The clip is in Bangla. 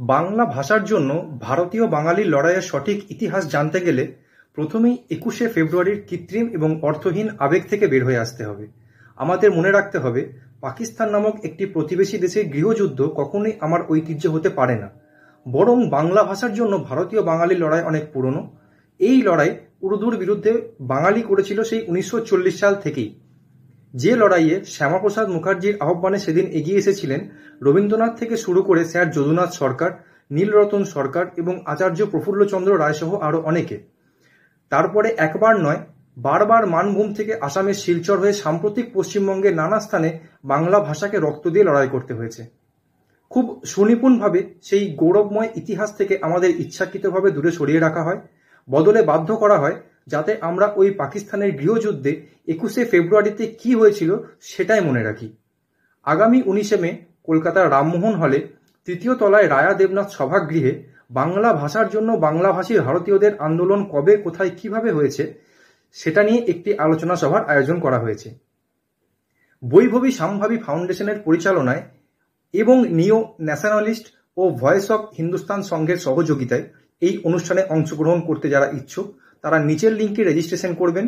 বাংলা ভাষার জন্য ভারতীয় বাঙালির লড়াইয়ের সঠিক ইতিহাস জানতে গেলে প্রথমেই ২১শে ফেব্রুয়ারির কৃত্রিম এবং অর্থহীন আবেগ থেকে বের হয়ে আসতে হবে। আমাদের মনে রাখতে হবে, পাকিস্তান নামক একটি প্রতিবেশী দেশের গৃহযুদ্ধ কখনোই আমার ঐতিহ্য হতে পারে না, বরং বাংলা ভাষার জন্য ভারতীয় বাঙালির লড়াই অনেক পুরনো। এই লড়াই উর্দুর বিরুদ্ধে বাঙালি করেছিল সেই ১৯৪০ সাল থেকেই। যে লড়াইয়ে শ্যামাপ্রসাদ মুখার্জির আহ্বানে সেদিন এগিয়ে এসেছিলেন রবীন্দ্রনাথ থেকে শুরু করে স্যার যদুনাথ সরকার, নীলরতন সরকার এবং আচার্য প্রফুল্লচন্দ্র রায়সহ আরও অনেকে। তারপরে একবার নয়, বারবার মানভূম থেকে আসামের শিলচর হয়ে সাম্প্রতিক পশ্চিমবঙ্গের নানা স্থানে বাংলা ভাষাকে রক্ত দিয়ে লড়াই করতে হয়েছে। খুব সুনিপুণভাবে সেই গৌরবময় ইতিহাস থেকে আমাদের ইচ্ছাকৃতভাবে দূরে সরিয়ে রাখা হয়, বদলে বাধ্য করা হয়, যাতে আমরা ওই পাকিস্তানের গৃহযুদ্ধে ২১শে ফেব্রুয়ারিতে কি হয়েছিল সেটাই মনে রাখি। আগামী ১৯শে মে কলকাতার রামমোহন হলে ৩য় তলায় রায়া দেবনাথ সভাগৃহে বাংলা ভাষার জন্য বাংলাভাষী ভারতীয়দের আন্দোলন কবে, কোথায়, কিভাবে হয়েছে সেটা নিয়ে একটি আলোচনা সভার আয়োজন করা হয়েছে। বৈভবী সামভাবী ফাউন্ডেশনের পরিচালনায় এবং নিও ন্যাশনালিস্ট ও ভয়েস অফ হিন্দুস্তান সংঘের সহযোগিতায় এই অনুষ্ঠানে অংশগ্রহণ করতে যারা ইচ্ছুক তারা নিচের লিঙ্কে রেজিস্ট্রেশন করবেন।